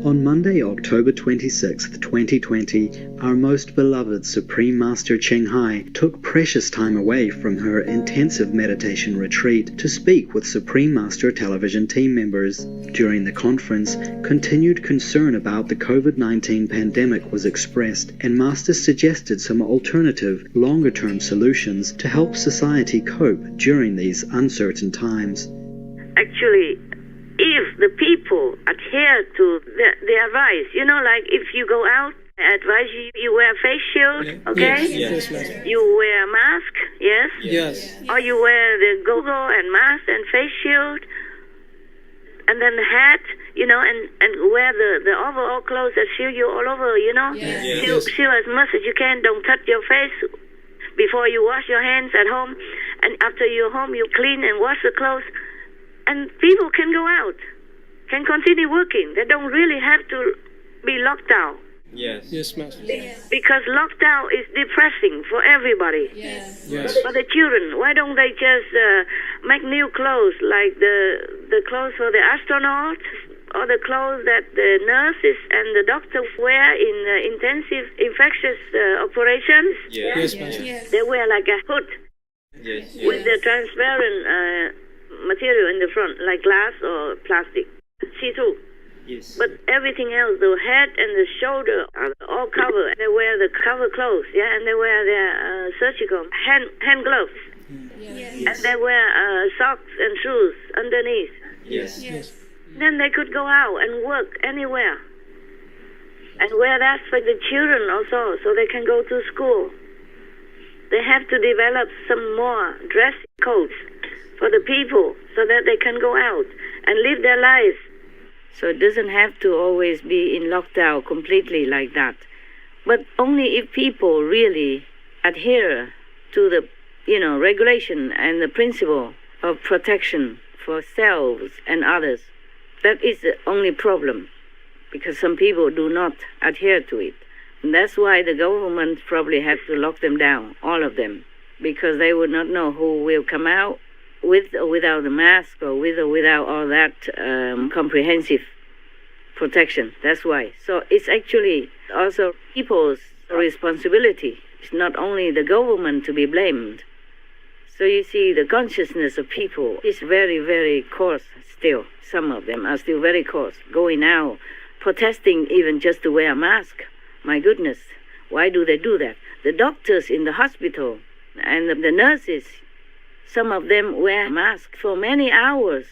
On Monday, October 26th, 2020, our most beloved Supreme Master Thanh Hải took precious time away from her intensive meditation retreat to speak with Supreme Master television team members. During the conference, continued concern about the COVID-19 pandemic was expressed, and Master suggested some alternative, longer-term solutions to help society cope during these uncertain times. Actually, if the people adhere to the advice, like if you go out, I advise you wear face shield, okay? Yes. You wear a mask, yes? Yes. Or you wear the goggle and mask and face shield, and then the hat, and wear the overall clothes that shield you all over, Yes. Shield as much as you can. Don't touch your face before you wash your hands at home, and after you're home, you clean and wash the clothes. And people can go out, can continue working. They don't really have to be locked down. Yes, Master. Because lockdown is depressing for everybody. Yes. For the children, why don't they just make new clothes, like the clothes for the astronauts, or the clothes that the nurses and the doctors wear in intensive infectious operations? Yes, Master. They wear like a hood with the transparent material in the front, like glass or plastic, see-through. Yes. But everything else, the head and the shoulder are all covered. They wear the cover clothes, and they wear their surgical hand gloves. And they wear socks and shoes underneath. Yes. Then they could go out and work anywhere. And wear that for the children also, so they can go to school. They have to develop some more dress codes for the people so that they can go out and live their lives. So it doesn't have to always be in lockdown completely like that. But only if people really adhere to the, regulation and the principle of protection for selves and others. That is the only problem, because some people do not adhere to it. And that's why the government probably have to lock them down, all of them, because they would not know who will come out with or without the mask, or with or without all that comprehensive protection. That's why. So it's actually also people's responsibility. It's not only the government to be blamed. So you see, the consciousness of people is very, very coarse still. Some of them are still very coarse. Going out, protesting even just to wear a mask. My goodness, why do they do that? The doctors in the hospital and the nurses, some of them wear masks for many hours.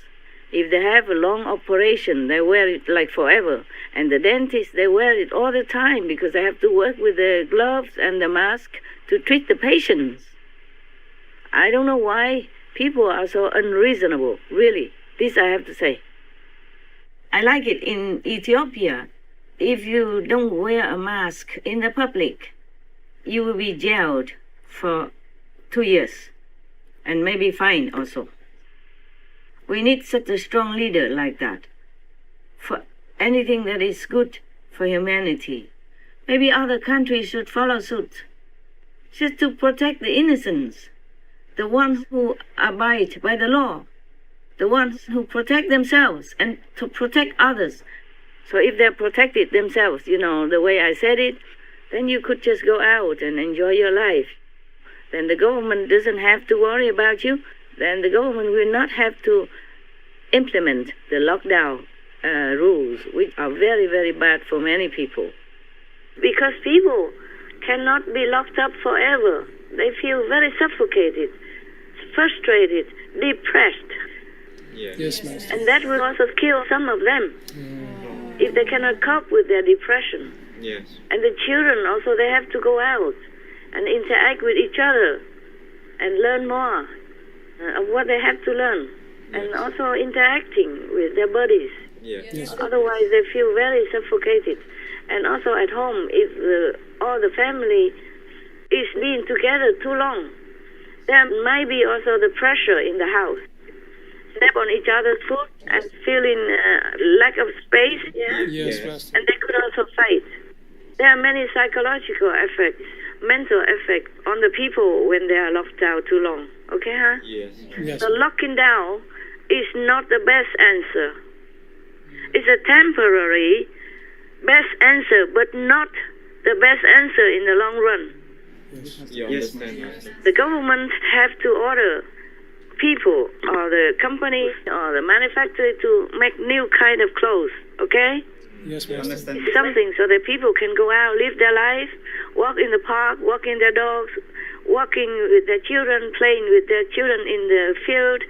If they have a long operation, they wear it like forever. And the dentists, they wear it all the time because they have to work with the gloves and the mask to treat the patients. I don't know why people are so unreasonable, really. This I have to say. I like it in Ethiopia. If you don't wear a mask in the public, you will be jailed for 2 years. And maybe fine also. We need such a strong leader like that for anything that is good for humanity. Maybe other countries should follow suit, just to protect the innocents, the ones who abide by the law, the ones who protect themselves and to protect others. So if they're protected themselves, the way I said it, then you could just go out and enjoy your life. Then the government doesn't have to worry about you. Then the government will not have to implement the lockdown rules, which are very, very bad for many people. Because people cannot be locked up forever. They feel very suffocated, frustrated, depressed. Yes, Master. And that will also kill some of them if they cannot cope with their depression. Yes. And the children also, they have to go out and interact with each other and learn more of what they have to learn, and also interacting with their bodies. Yes. Otherwise, they feel very suffocated. And also at home, if all the family is being together too long, there might be also the pressure in the house. Step on each other's foot and feeling lack of space. Yes, Master. And they could also fight. There are many psychological effects, mental effects on the people when they are locked down too long. Okay, huh? Yes. So locking down is not the best answer. It's a temporary best answer, but not the best answer in the long run. Yes. The government have to order people or the company or the manufacturer to make new kind of clothes, okay? Yes, Master. Something so that people can go out, live their life, walk in the park, walking their dogs, walking with their children, playing with their children in the field,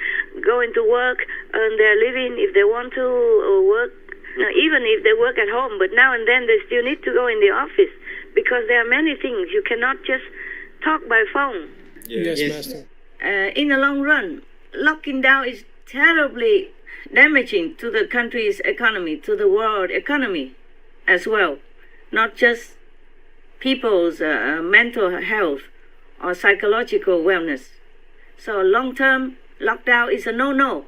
going to work, earn their living if they want to, or work, even if they work at home, but now and then they still need to go in the office because there are many things. You cannot just talk by phone. Yes, Master. In the long run, locking down is terribly damaging to the country's economy, to the world economy as well, not just people's mental health or psychological wellness. So long-term lockdown is a no-no.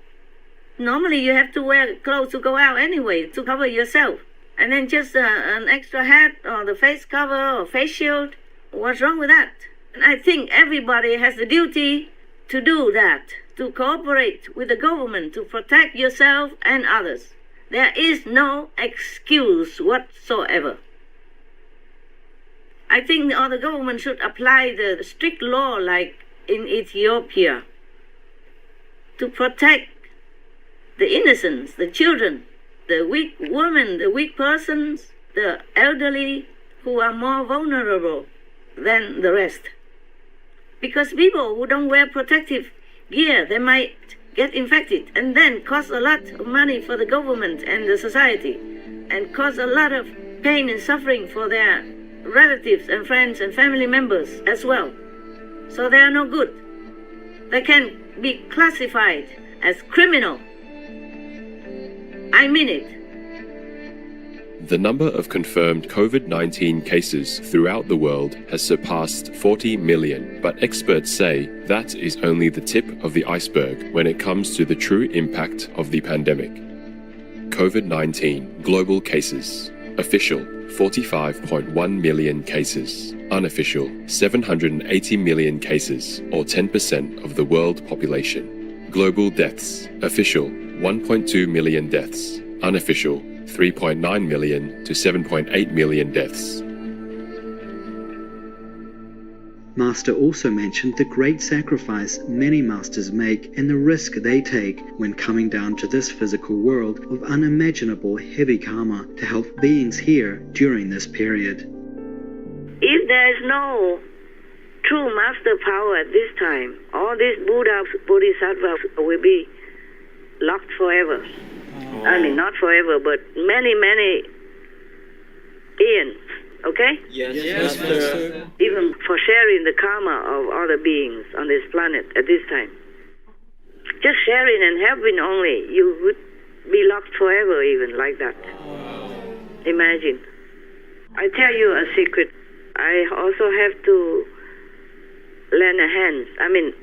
Normally you have to wear clothes to go out anyway, to cover yourself. And then just an extra hat or the face cover or face shield. What's wrong with that? And I think everybody has the duty to do that, to cooperate with the government to protect yourself and others. There is no excuse whatsoever. I think the government should apply the strict law like in Ethiopia to protect the innocents, the children, the weak women, the weak persons, the elderly who are more vulnerable than the rest. Because people who don't wear protective gear, they might get infected and then cost a lot of money for the government and the society and cause a lot of pain and suffering for their relatives and friends and family members as well. So they are no good. They can be classified as criminal. I mean it. The number of confirmed COVID-19 cases throughout the world has surpassed 40 million, but experts say that is only the tip of the iceberg when it comes to the true impact of the pandemic. COVID-19 global cases. Official 45.1 million cases. Unofficial 780 million cases, or 10% of the world population. Global deaths. Official 1.2 million deaths. Unofficial 3.9 million to 7.8 million deaths. Master also mentioned the great sacrifice many masters make and the risk they take when coming down to this physical world of unimaginable heavy karma to help beings here during this period. If there is no true master power at this time, all these Buddhas, Bodhisattvas will be locked forever. I mean, not forever, but many, many eons, okay? Yes, Master. Even for sharing the karma of other beings on this planet at this time. Just sharing and helping only, you would be locked forever even like that. Imagine. I tell you a secret. I also have to lend a hand. I mean,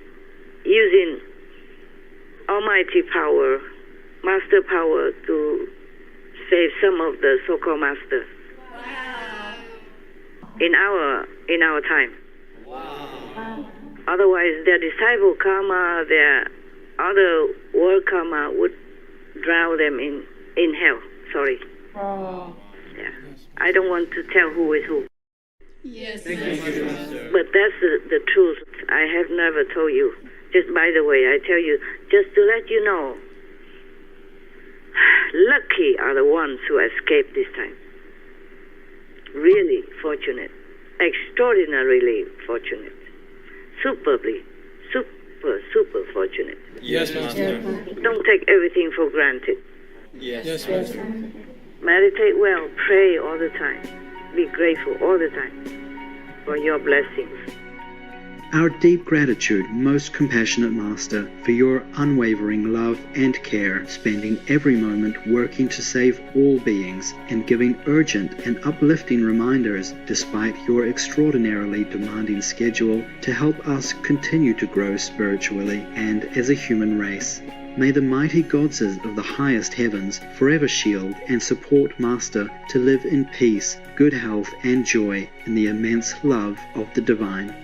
using almighty power, master power to save some of the so-called masters. In our time. Otherwise, their disciple karma, their other world karma would drown them in hell. Sorry. Yeah. I don't want to tell who is who. Thank you, Master. But that's the truth. I have never told you. Just by the way, I tell you, just to let you know, lucky are the ones who escaped this time. Really fortunate. Extraordinarily fortunate. Superbly. Super fortunate. Yes, Master. Don't take everything for granted. Yes, Master. Meditate well. Pray all the time. Be grateful all the time for your blessings. Our deep gratitude, most compassionate Master, for your unwavering love and care, spending every moment working to save all beings and giving urgent and uplifting reminders despite your extraordinarily demanding schedule to help us continue to grow spiritually and as a human race. May the mighty goddesses of the highest heavens forever shield and support Master to live in peace, good health and joy in the immense love of the Divine.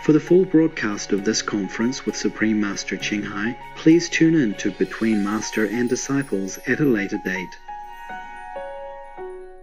For the full broadcast of this conference with Supreme Master Ching Hai, please tune in to Between Master and Disciples at a later date.